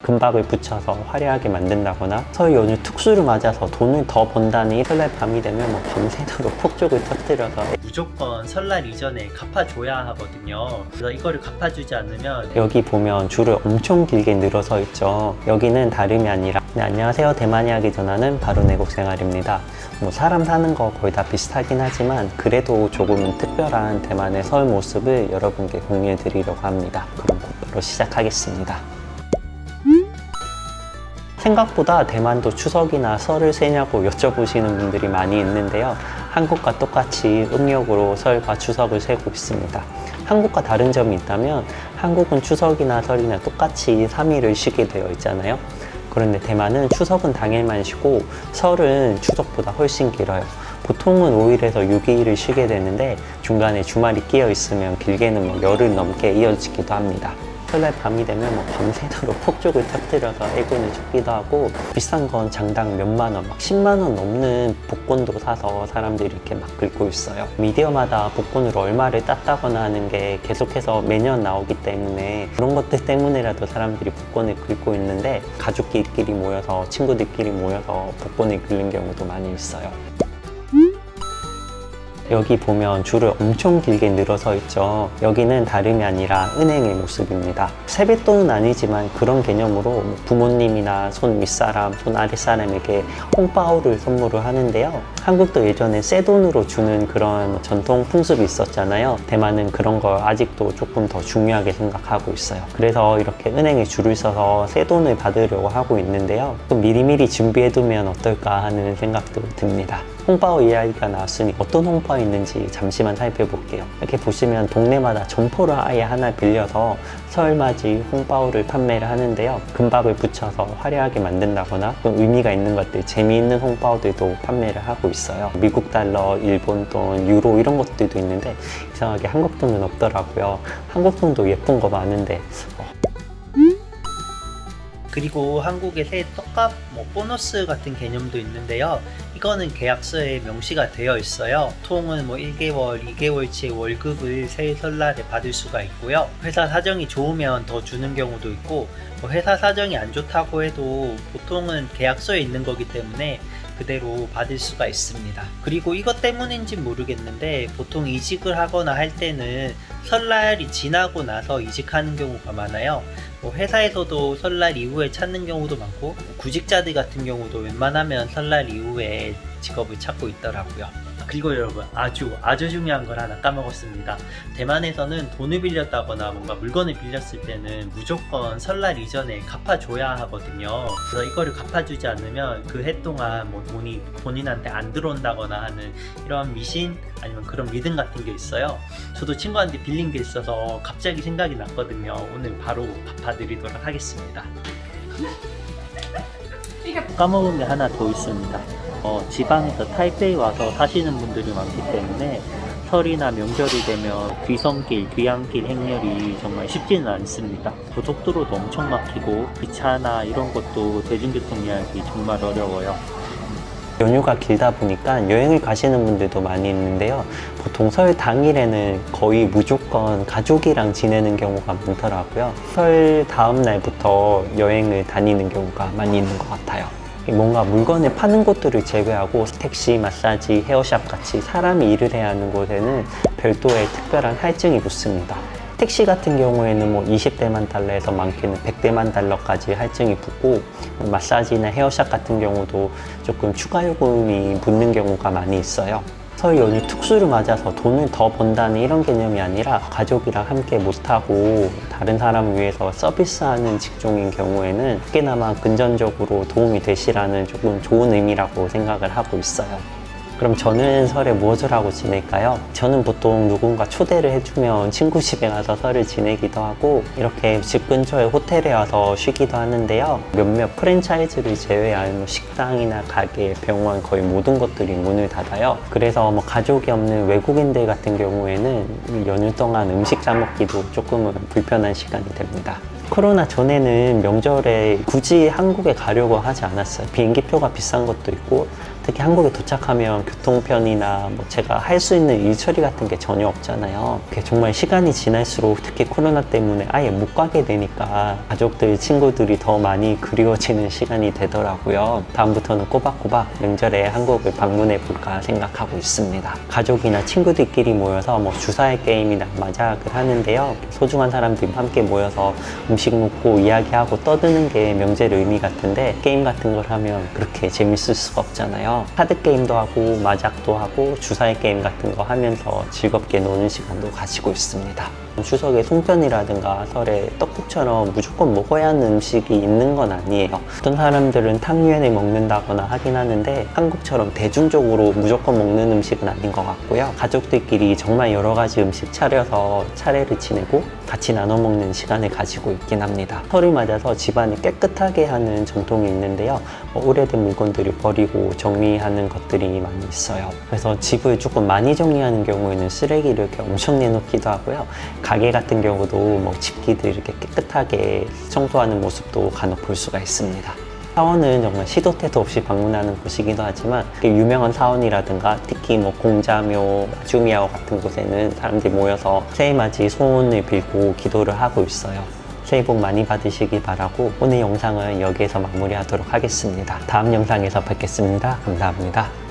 금박을 붙여서 화려하게 만든다거나 설 연휴 특수를 맞아서 돈을 더 번다니 설날 밤이 되면 뭐 밤새도록 폭죽을 터뜨려서 무조건 설날 이전에 갚아줘야 하거든요. 그래서 이거를 갚아주지 않으면 여기 보면 줄을 엄청 길게 늘어서 있죠. 여기는 다름이 아니라 네, 안녕하세요. 대만 이야기 전하는 바로 내국 생활입니다. 뭐 사람 사는 거 거의 다 비슷하긴 하지만 그래도 조금은 특별한 대만의 설 모습을 여러분께 공유해 드리려고 합니다. 그럼 곧바로 시작하겠습니다. 생각보다 대만도 추석이나 설을 세냐고 여쭤보시는 분들이 많이 있는데요. 한국과 똑같이 음력으로 설과 추석을 세고 있습니다. 한국과 다른 점이 있다면 한국은 추석이나 설이나 똑같이 3일을 쉬게 되어 있잖아요. 그런데 대만은 추석은 당일만 쉬고 설은 추석보다 훨씬 길어요. 보통은 5일에서 6일을 쉬게 되는데 중간에 주말이 끼어 있으면 길게는 뭐 열흘 넘게 이어지기도 합니다. 설날 밤이 되면 뭐 밤새도록 폭죽을 터뜨려서 애군을 쫓기도 하고 비싼 건 장당 몇만 원, 막 10만 원 넘는 복권도 사서 사람들이 이렇게 막 긁고 있어요. 미디어마다 복권으로 얼마를 땄다거나 하는 게 계속해서 매년 나오기 때문에 그런 것들 때문에라도 사람들이 복권을 긁고 있는데 가족끼리 모여서 친구들끼리 모여서 복권을 긁는 경우도 많이 있어요. 여기 보면 줄을 엄청 길게 늘어서 있죠. 여기는 다름이 아니라 은행의 모습입니다. 세뱃돈은 아니지만 그런 개념으로 부모님이나 손 윗사람, 손 아랫사람에게 홍바오를 선물을 하는데요. 한국도 예전에 새 돈으로 주는 그런 전통 풍습이 있었잖아요. 대만은 그런 걸 아직도 조금 더 중요하게 생각하고 있어요. 그래서 이렇게 은행에 줄을 서서 새 돈을 받으려고 하고 있는데요. 또 미리미리 준비해두면 어떨까 하는 생각도 듭니다. 홍바오 이야기가 나왔으니 어떤 홍바오 있는지 잠시만 살펴볼게요. 이렇게 보시면 동네마다 점포를 아예 하나 빌려서 설맞이 홍바오를 판매를 하는데요. 금박을 붙여서 화려하게 만든다거나 좀 의미가 있는 것들, 재미있는 홍바오들도 판매를 하고 있어요. 미국 달러, 일본 돈, 유로 이런 것들도 있는데 이상하게 한국 돈은 없더라고요. 한국 돈도 예쁜 거 많은데 그리고 한국의 새 떡값, 보너스 같은 개념도 있는데요. 이거는 계약서에 명시가 되어 있어요. 보통은 1개월, 2개월치 월급을 새 설날에 받을 수가 있고요. 회사 사정이 좋으면 더 주는 경우도 있고, 회사 사정이 안 좋다고 해도 보통은 계약서에 있는 거기 때문에 그대로 받을 수가 있습니다. 그리고 이것 때문인지 모르겠는데 보통 이직을 하거나 할 때는 설날이 지나고 나서 이직하는 경우가 많아요. 회사에서도 설날 이후에 찾는 경우도 많고 구직자들 같은 경우도 웬만하면 설날 이후에 직업을 찾고 있더라고요. 그리고 여러분 아주 중요한 걸 하나 까먹었습니다. 대만에서는 돈을 빌렸다거나 뭔가 물건을 빌렸을 때는 무조건 설날 이전에 갚아줘야 하거든요. 그래서 이거를 갚아주지 않으면 그 해 동안 돈이 본인한테 안 들어온다거나 하는 이런 미신 아니면 그런 믿음 같은 게 있어요. 저도 친구한테 빌린 게 있어서 갑자기 생각이 났거든요. 오늘 바로 갚아드리도록 하겠습니다. 까먹은 게 하나 더 있습니다. 지방에서 타이베이 와서 사시는 분들이 많기 때문에 설이나 명절이 되면 귀성길, 귀향길 행렬이 정말 쉽지는 않습니다. 고속도로도 엄청 막히고 기차나 이런 것도 대중교통 예약이 정말 어려워요. 연휴가 길다 보니까 여행을 가시는 분들도 많이 있는데요. 보통 설 당일에는 거의 무조건 가족이랑 지내는 경우가 많더라고요. 설 다음 날부터 여행을 다니는 경우가 많이 있는 것 같아요. 뭔가 물건을 파는 곳들을 제외하고 택시, 마사지, 헤어샵 같이 사람이 일을 해야 하는 곳에는 별도의 특별한 할증이 붙습니다. 택시 같은 경우에는 20대만 달러에서 많게는 100대만 달러까지 할증이 붙고 마사지나 헤어샵 같은 경우도 조금 추가 요금이 붙는 경우가 많이 있어요. 설 연휴 특수를 맞아서 돈을 더 번다는 이런 개념이 아니라 가족이랑 함께 못하고 다른 사람을 위해서 서비스하는 직종인 경우에는 꽤나마 금전적으로 도움이 되시라는 조금 좋은 의미라고 생각을 하고 있어요. 그럼 저는 설에 무엇을 하고 지낼까요? 저는 보통 누군가 초대를 해주면 친구 집에 가서 설을 지내기도 하고 이렇게 집 근처에 호텔에 와서 쉬기도 하는데요. 몇몇 프랜차이즈를 제외한 식당이나 가게, 병원 거의 모든 것들이 문을 닫아요. 그래서 가족이 없는 외국인들 같은 경우에는 연휴 동안 음식 사 먹기도 조금은 불편한 시간이 됩니다. 코로나 전에는 명절에 굳이 한국에 가려고 하지 않았어요. 비행기표가 비싼 것도 있고 특히 한국에 도착하면 교통편이나 뭐 제가 할 수 있는 일 처리 같은 게 전혀 없잖아요. 그게 정말 시간이 지날수록 특히 코로나 때문에 아예 못 가게 되니까 가족들, 친구들이 더 많이 그리워지는 시간이 되더라고요. 다음부터는 꼬박꼬박 명절에 한국을 방문해 볼까 생각하고 있습니다. 가족이나 친구들끼리 모여서 뭐 주사위 게임이나 마작을 하는데요. 소중한 사람들이 함께 모여서 음식 먹고 이야기하고 떠드는 게 명절의 의미 같은데 게임 같은 걸 하면 그렇게 재밌을 수가 없잖아요. 카드 게임도 하고 마작도 하고 주사위 게임 같은 거 하면서 즐겁게 노는 시간도 가지고 있습니다. 추석에 송편이라든가 설에 떡국처럼 무조건 먹어야 하는 음식이 있는 건 아니에요. 어떤 사람들은 탕유엔을 먹는다거나 하긴 하는데 한국처럼 대중적으로 무조건 먹는 음식은 아닌 것 같고요. 가족들끼리 정말 여러 가지 음식 차려서 차례를 지내고 같이 나눠 먹는 시간을 가지고 있긴 합니다. 설을 맞아서 집안을 깨끗하게 하는 전통이 있는데요. 오래된 물건들을 버리고 정리하는 것들이 많이 있어요. 그래서 집을 조금 많이 정리하는 경우에는 쓰레기를 이렇게 엄청 내놓기도 하고요. 가게 같은 경우도 뭐 집기들 이렇게 깨끗하게 청소하는 모습도 간혹 볼 수가 있습니다. 사원은 정말 시도 때도 없이 방문하는 곳이기도 하지만 유명한 사원이라든가 특히 뭐 공자묘, 주미야오 같은 곳에는 사람들이 모여서 새해맞이 소원을 빌고 기도를 하고 있어요. 새해 복 많이 받으시기 바라고 오늘 영상은 여기에서 마무리하도록 하겠습니다. 다음 영상에서 뵙겠습니다. 감사합니다.